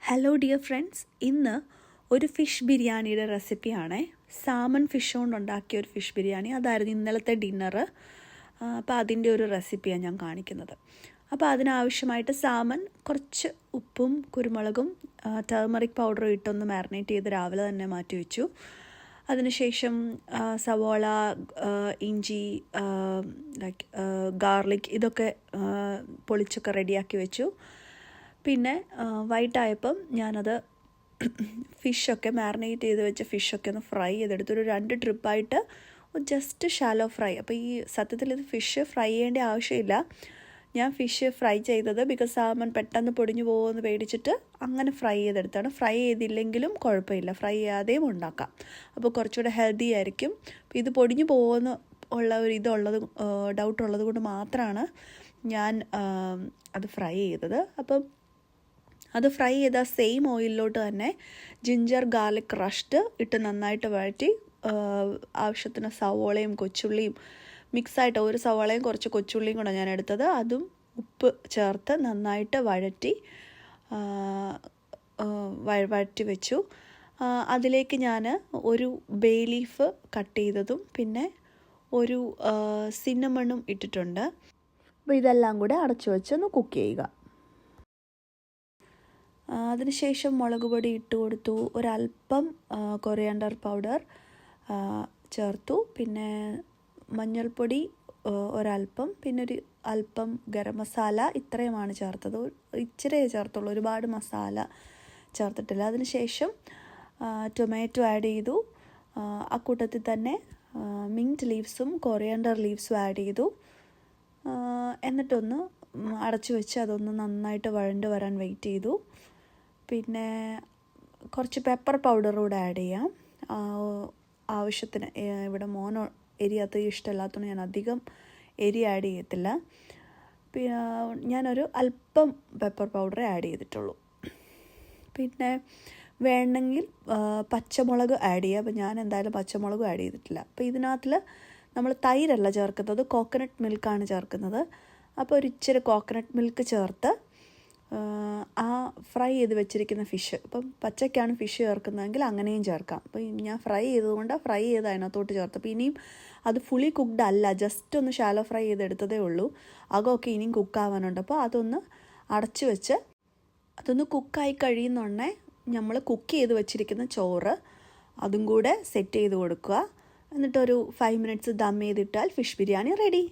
Hello dear friends, ഇന്ന് ഒരു fish ബിരിയാണിയുടെ റെസിപ്പിയാണ്. സാമൺ ഫിഷ് കൊണ്ട് ഉണ്ടാക്കിയ ഒരു ഫിഷ് ബിരിയാണി. അതായിരുന്നു ഇന്നലത്തെ ഡിന്നറ്. അപ്പോൾ അതിൻ്റെ ഒരു റെസിപ്പിയാണ് ഞാൻ കാണിക്കുന്നത്. അപ്പോൾ അതിനാവശ്യമായിട്ട് സാമൺ കുറച്ച് ഉപ്പും കുരുമുളകും ടർമറിക് പൗഡറും ഇട്ടൊന്ന് മാരിനേറ്റ് ചെയ്ത് രാവിലെ തന്നെ മാറ്റി വെച്ചു. അതിനുശേഷം സവോള, ഇഞ്ചി, ഗാർലിക് ഇതൊക്കെ പൊളിച്ചൊക്കെ റെഡിയാക്കി വെച്ചു. പിന്നെ വൈകിട്ടായപ്പം ഞാനത് ഫിഷൊക്കെ മാരിനേറ്റ് ചെയ്ത് വെച്ച ഫിഷൊക്കെ ഒന്ന് ഫ്രൈ ചെയ്തെടുത്തു. ഒരു 2 ട്രിപ്പായിട്ട് ജസ്റ്റ് ഷാലോ ഫ്രൈ. അപ്പോൾ ഈ സത്യത്തിൽ ഇത് ഫിഷ് ഫ്രൈ ചെയ്യേണ്ട ആവശ്യമില്ല. ഞാൻ ഫിഷ് ഫ്രൈ ചെയ്തത് ബിക്കോസ് സാമൺ പെട്ടെന്ന് പൊടിഞ്ഞു പോകുമെന്ന് പേടിച്ചിട്ട് അങ്ങനെ ഫ്രൈ ചെയ്തെടുത്താണ്. ഫ്രൈ ചെയ്തില്ലെങ്കിലും കുഴപ്പമില്ല, ഫ്രൈ ചെയ്യാതെയും ഉണ്ടാക്കാം. അപ്പോൾ കുറച്ചുകൂടെ ഹെൽത്തി ആയിരിക്കും. അപ്പോൾ ഇത് പൊടിഞ്ഞു പോകുമെന്ന് ഉള്ള ഒരു ഡൗട്ടുള്ളത് കൊണ്ട് മാത്രമാണ് ഞാൻ അത് ഫ്രൈ ചെയ്തത്. അപ്പം അത് ഫ്രൈ ചെയ്ത സെയിം ഓയിലിലോട്ട് തന്നെ ജിഞ്ചർ ഗാർലിക് ക്രഷ്ഡ് ഇട്ട് നന്നായിട്ട് വഴറ്റി ആവശ്യത്തിന് സവോളയും കൊച്ചുള്ളിയും മിക്സായിട്ട്, ഒരു സവോളയും കുറച്ച് കൊച്ചുള്ളിയും കൂടെ ഞാൻ എടുത്തത്, അതും ഉപ്പ് ചേർത്ത് നന്നായിട്ട് വഴറ്റി വെച്ചു. അതിലേക്ക് ഞാൻ ഒരു ബേ ലീഫ് കട്ട് ചെയ്തതും പിന്നെ ഒരു സിന്നമണും ഇട്ടിട്ടുണ്ട്. അപ്പോൾ ഇതെല്ലാം കൂടെ അടച്ചു വെച്ചൊന്ന് കുക്ക് ചെയ്യുക. അതിനുശേഷം മുളക് പൊടി ഇട്ട് കൊടുത്തു, ഒരല്പം കൊറിയാണ്ടർ പൗഡർ ചേർത്തു, പിന്നെ മഞ്ഞൾപ്പൊടി ഒരല്പം, പിന്നെ ഒരു അല്പം ഗരം മസാല, ഇത്രയുമാണ് ചേർത്തത്. ഇച്ചിരിയേ ചേർത്തുള്ളൂ, ഒരുപാട് മസാല ചേർത്തിട്ടില്ല. അതിനുശേഷം ടൊമാറ്റോ ആഡ് ചെയ്തു. അക്കൂട്ടത്തിൽ തന്നെ മിൻറ്റ് ലീവ്സും കൊറിയാണ്ടർ ലീവ്സും ആഡ് ചെയ്തു. എന്നിട്ടൊന്ന് അടച്ചു വെച്ച് അതൊന്ന് നന്നായിട്ട് വഴണ്ട് വരാൻ വെയിറ്റ് ചെയ്തു. പിന്നെ കുറച്ച് പെപ്പർ പൗഡർ കൂടെ ആഡ് ചെയ്യാം ആവശ്യത്തിന്. ഇവിടെ മോനോ എരി അത്ര ഇഷ്ടമില്ലാത്തതുകൊണ്ട് ഞാൻ അധികം എരി ആഡ് ചെയ്യത്തില്ല. പിന്നെ ഞാനൊരു അല്പം പെപ്പർ പൗഡറേ ആഡ് ചെയ്തിട്ടുള്ളൂ. പിന്നെ വേണമെങ്കിൽ പച്ചമുളക് ആഡ് ചെയ്യുക. അപ്പോൾ ഞാൻ എന്തായാലും പച്ചമുളകും ആഡ് ചെയ്തിട്ടില്ല. അപ്പോൾ ഇതിനകത്തിൽ നമ്മൾ തൈരല്ല ചേർക്കുന്നത്, കോക്കനട്ട് മിൽക്കാണ് ചേർക്കുന്നത്. അപ്പോൾ ഒരു ഇച്ചിരി കോക്കനട്ട് മിൽക്ക് ചേർത്ത് ആ ഫ്രൈ ചെയ്ത് വെച്ചിരിക്കുന്ന ഫിഷ്, ഇപ്പം പച്ചയ്ക്കാണ് ഫിഷ് ചേർക്കുന്നതെങ്കിൽ അങ്ങനെയും ചേർക്കാം. അപ്പോൾ ഞാൻ ഫ്രൈ ചെയ്തതുകൊണ്ട് ഫ്രൈ ചെയ്ത് അതിനകത്തോട്ട് ചേർത്ത്. അപ്പോൾ ഇനിയും അത് ഫുള്ളി കുക്ക്ഡ് അല്ല, ജസ്റ്റ് ഒന്ന് ഷാലോ ഫ്രൈ ചെയ്തെടുത്തതേ ഉള്ളൂ. അകമൊക്കെ ഇനിയും കുക്കാവാനുണ്ട്. അപ്പോൾ അതൊന്ന് അടച്ചു വെച്ച് അതൊന്ന് കുക്കായി കഴിയുന്നുണ്ടേ നമ്മൾ കുക്ക് ചെയ്ത് വെച്ചിരിക്കുന്ന ചോറ് അതും കൂടെ സെറ്റ് ചെയ്ത് കൊടുക്കുക. എന്നിട്ടൊരു 5 മിനിറ്റ്സ് ദം ചെയ്തിട്ടാൽ ഫിഷ് ബിരിയാണി റെഡി.